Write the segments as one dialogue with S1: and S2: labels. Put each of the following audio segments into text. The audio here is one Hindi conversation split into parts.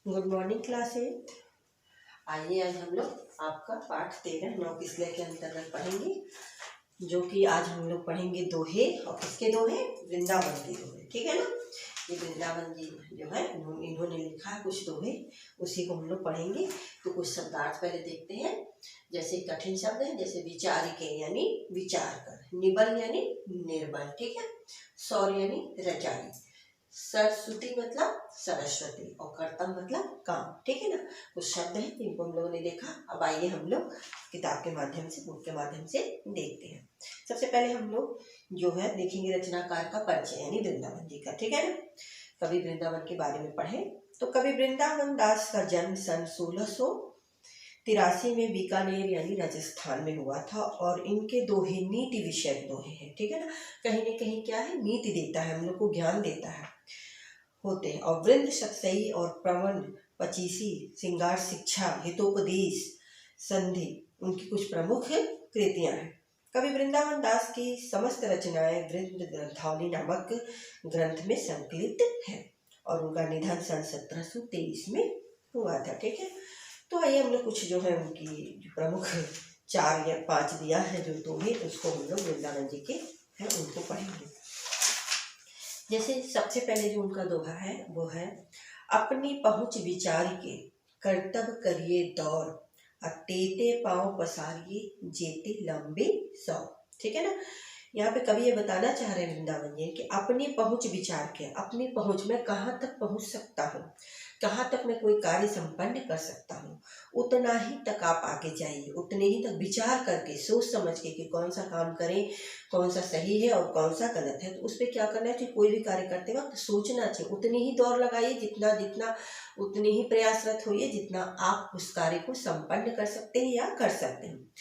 S1: Good morning class 8। आइए आज हम लोग आपका पाठ 13 नौ किसले के अंतर्गत पढ़ेंगे, जो कि आज हम लोग पढ़ेंगे दोहे। और किसके दोहे? वृंदावन के दोहे। ठीक है ना। ये वृंदावन जी जो है इन्होंने लिखा है कुछ दोहे, उसी को हम लोग पढ़ेंगे। तो कुछ शब्दार्थ पहले देखते हैं। जैसे कठिन शब्द है, जैसे विचारिके यानी विचार कर, निबल यानी निर्बल, ठीक है। सौर यानी रजाई, सरस्वती मतलब सरस्वती, और कर्तम मतलब काम, ठीक है ना। कुछ शब्द हैं जिनको हम लोगों ने देखा। अब आइए हम लोग किताब के माध्यम से, बुक के माध्यम से देखते हैं। सबसे पहले हम लोग जो है देखेंगे रचनाकार का परिचय यानी वृंदावन जी का, ठीक है ना। कवि वृंदावन के बारे में पढ़े तो कवि वृंदावन दास का जन्म सन 1683 में बीकानेर यानी राजस्थान में हुआ था। और इनके दोहे नीति विषयक दोहे हैं, ठीक है ना। कहीं न कहीं क्या है, नीति देता है, हम लोग को ज्ञान देता है होते हैं। और वृंद सतसई और प्रवन पचीसी श्रृंगार शिक्षा हितोपदेश संधि उनकी कुछ प्रमुख कृतियां हैं। कवि वृंदावन दास की समस्त रचनाएं वृंद ग्रंथावली नामक ग्रंथ में संकलित है, और उनका निधन सन 1723 में हुआ था, ठीक है। तो आइए हम लोग कुछ जो है उनकी जो प्रमुख 4 या 5 दिया है जो दोहे, उसको हम लोग वृंदावन जी के हैं उनको पढ़ेंगे। जैसे सबसे पहले जो उनका दोहा है वो है, अपनी पहुँच विचार के कर्तव्य करिए दौर, तेते पाँव पसारिए जेते लंबे सौ, ठीक है ना। यहाँ पे कवि ये बताना चाह रहे हैं वृंदावन जी कि अपनी पहुँच विचार के, अपनी पहुँच में कहाँ तक पहुँच सकता हूँ, कहाँ तक मैं कोई कार्य संपन्न कर सकता हूँ, उतना ही तक आप आगे जाइए। उतने ही तक विचार करके सोच समझ के कि कौन सा काम करें, कौन सा सही है और कौन सा गलत है, तो उस पर क्या करना चाहिए। कोई भी कार्य करते वक्त सोचना चाहिए, उतनी ही दौड़ लगाइए जितना उतनी ही प्रयासरत होइए जितना आप उस कार्य को संपन्न कर सकते हैं या कर सकते हैं।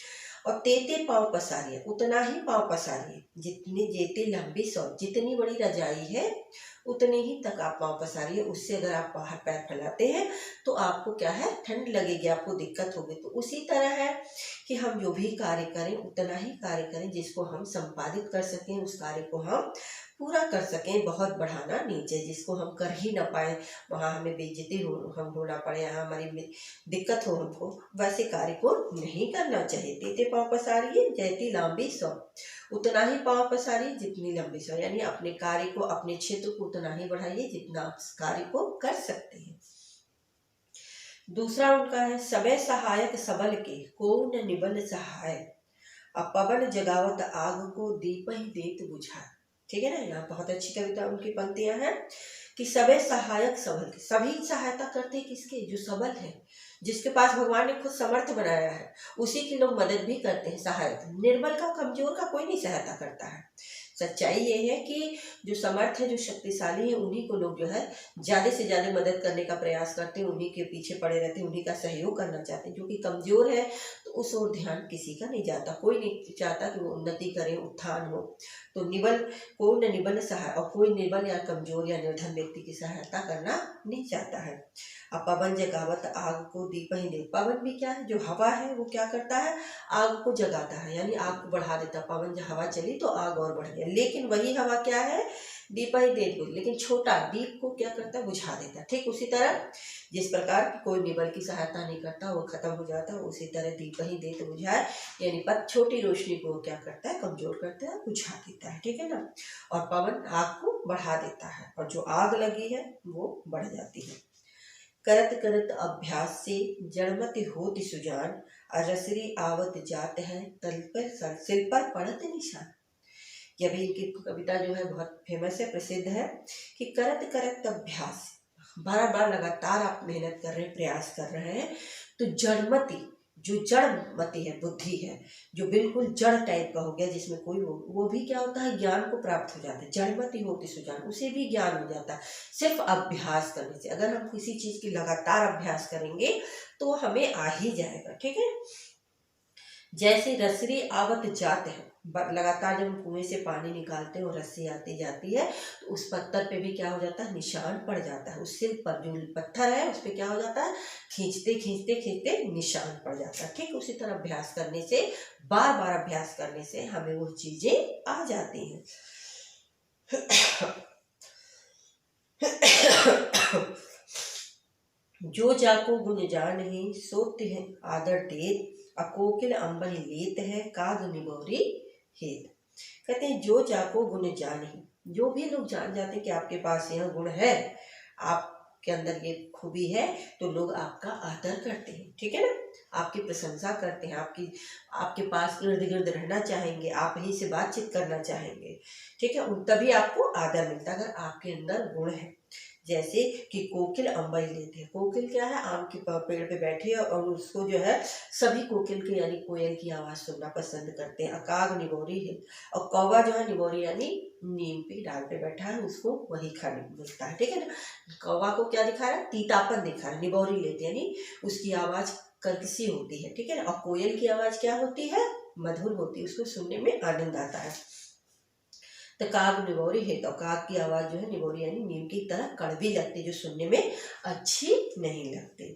S1: और तेते पाँव पसारिए, उतना ही पाँव पसारिए, जितनी जेते लंबी सौ, जितनी बड़ी रजाई है उतने ही तक आप पाँव पसारिए। उससे अगर आप बाहर पैर फैलाते हैं तो आपको क्या है, ठंड लगेगी, आपको दिक्कत होगी। तो उसी तरह है कि हम जो भी कार्य करें उतना ही कार्य करें जिसको हम संपादित कर सकें, उस कार्य को हम पूरा कर सकें। बहुत बढ़ाना नहीं चाहिए, जिसको हम कर ही ना पाए, वहाँ हमें बेइज्जती हम होना पड़े, यहाँ हमारी दिक्कत हो हमको, वैसे कार्य को नहीं करना चाहिए। तेते पाँव पसारिए जैती लांबी सौ, उतना ही पाँव पसारिए जितनी लंबी सौ, यानी अपने कार्य को, अपने क्षेत्र को उतना ही बढ़ाइए जितना आप कार्य को कर सकते हैं। दूसरा उनका है, सबे सहायक सबल के को न निबल सहाय, पवन जगावत आग को दीप ही देत बुझाए, ठीक है ना। यहाँ बहुत अच्छी कविता उनकी पंक्तियां हैं कि सबे सहायक सबल के, सभी सहायता करते हैं किसके, जो सबल है, जिसके पास भगवान ने खुद समर्थ बनाया है, उसी की लोग मदद भी करते हैं, सहायता। निर्बल का, कमजोर का कोई नहीं सहायता करता है। सच्चाई ये है कि जो समर्थ है, जो शक्तिशाली है, उन्हीं को लोग जो है ज़्यादा से ज़्यादा मदद करने का प्रयास करते हैं, उन्हीं के पीछे पड़े रहते हैं, उन्हीं का सहयोग करना चाहते हैं। जो कि कमज़ोर है तो उस ओर ध्यान किसी का नहीं जाता, कोई नहीं चाहता कि वो उन्नति करे, उत्थान हो। तो निबल को न निबल सहाय, और कोई निबल या कमजोर या निर्धन व्यक्ति की सहायता करना नहीं चाहता है। अब पवन जगावत आग को दीप ही दे, पवन भी क्या है, जो हवा है वो क्या करता है, आग को जगाता है, यानी आग को बढ़ा देता है। पवन जब हवा चली तो आग और बढ़ गया, लेकिन वही हवा क्या है, दीप ही दे, लेकिन छोटा दीप को क्या करता है, बुझा देता है। ठीक उसी तरह जिस प्रकार कोई निबल की सहायता नहीं करता, वो खत्म हो जाता है, उसी तरह दीप ही दे तो बुझाए, यानी पत छोटी रोशनी को क्या करता है, कमजोर करता है, बुझा देता है, ठीक है ना। और पवन आग को बढ़ा देता है, और जो आग लगी है वो बढ़ जाती है। करत करत अभ्यास से जड़मति होति सुजान, रसरी आवत जात है तल पर सिल पर पड़त निशान। यह भी इनकी कविता जो है बहुत फेमस है, प्रसिद्ध है कि करत करत अभ्यास, बार बार लगातार आप मेहनत कर रहे हैं, प्रयास कर रहे हैं, तो जड़मति, जो जड़मति है, बुद्धि है, जो बिल्कुल जड़ टाइप का हो गया, जिसमें कोई वो भी क्या होता है, ज्ञान को प्राप्त हो जाता है। जड़मति होती सुजान, उसे भी ज्ञान हो जाता है सिर्फ अभ्यास करने से। अगर हम किसी चीज की लगातार अभ्यास करेंगे तो हमें आ ही जाएगा, ठीक है। जैसे रसरी आवत जात है, लगातार जब हम कुएं से पानी निकालते हैं और रस्सी आती जाती है तो उस पत्थर पे भी क्या हो जाता है, निशान पड़ जाता है। उस सिर पर जो पत्थर है उस पर क्या हो जाता है, खींचते खींचते खींचते निशान पड़ जाता है। ठीक उसी तरह अभ्यास करने से, बार बार अभ्यास करने से हमें वो चीजें आ जाती हैं। जो जाको गुण जानहि सो तिह आदर देत, अकोकिल अंबहि लेत है काग निबोरी हेत। कहते हैं जो जाको गुण जानहि, जो भी लोग जान जाते हैं कि आपके पास यह गुण है, आपके अंदर ये खूबी है, तो लोग आपका आदर करते हैं, ठीक है ना, आपकी प्रशंसा करते हैं, आपके पास इर्द गिर्द रहना चाहेंगे, आप ही से बातचीत करना चाहेंगे, ठीक है, तभी आपको आदर मिलता है अगर आपके अंदर गुण है। जैसे कि कोकिल अंबई लेते हैं, कोकिल क्या है, आम के पेड़ पे बैठी है और उसको जो है सभी कोकिल के यानी कोयल की आवाज़ सुनना पसंद करते हैं। अकाग निबोरी है, और कौवा जो है निबोरी यानी नीम पे डाल पे बैठा है, उसको वही खाने को मिलता है, ठीक है ना। कौवा को क्या दिखा रहा है, तीतापन दिखा रहा है, निबोरी लेते यानी उसकी आवाज़ कर्कशी होती है, ठीक है ना। और कोयल की आवाज़ क्या होती है, मधुर होती है, उसको सुनने में आनंद आता है। तो काग निबोरी है, तो काग की आवाज़ जो है निबोरी यानी नीम की तरह कड़वी लगती, जो सुनने में अच्छी नहीं लगती।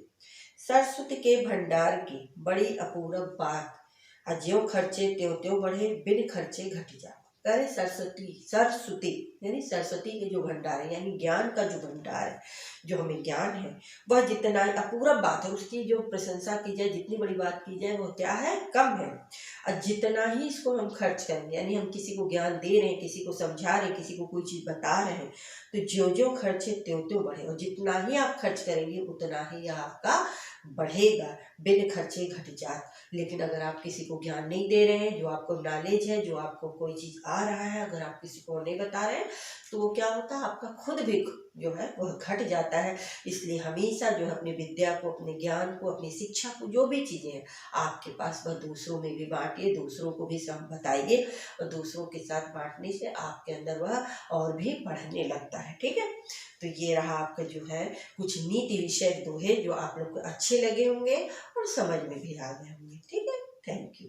S1: सरस्वती के भंडार की बड़ी अपूरब बात, ज्यों खर्चे त्यों त्यों बढ़े, बिन खर्चे घट जा। अरे सरस्वती यानी सरस्वती के जो भंडार है, यानी ज्ञान का जो भंडार है, जो हमें ज्ञान है, वह जितना अपूरब बात है, उसकी जो प्रशंसा की जाए, जितनी बड़ी बात की जाए, वह क्या है, कम है। और जितना ही इसको हम खर्च करेंगे, यानी हम किसी को ज्ञान दे रहे हैं, किसी को समझा रहे हैं, किसी को कोई चीज़ बता रहे हैं, तो ज्यों ज्यों खर्चे त्यों त्यों बढ़े, और जितना ही आप खर्च करेंगे उतना ही आपका बढ़ेगा, बिन खर्चे घट जात। लेकिन अगर आप किसी को ज्ञान नहीं दे रहे हैं, जो आपको नॉलेज है, जो आपको कोई चीज़ आ रहा है, अगर आप किसी को नहीं बता रहे हैं, तो वो क्या होता है, आपका खुद भी जो है वह घट जाता है। इसलिए हमेशा जो है अपनी विद्या को, अपने ज्ञान को, अपनी शिक्षा को, जो भी चीज़ें हैं आपके पास, वह दूसरों में भी बांटिए, दूसरों को भी सब बताइए, और दूसरों के साथ बांटने से आपके अंदर वह और भी बढ़ने लगता है, ठीक है। तो ये रहा आपका जो है कुछ नीति विषय दोहे, जो आप लोग को अच्छे लगे होंगे और समझ में भी आ गए होंगे, ठीक है। Thank you.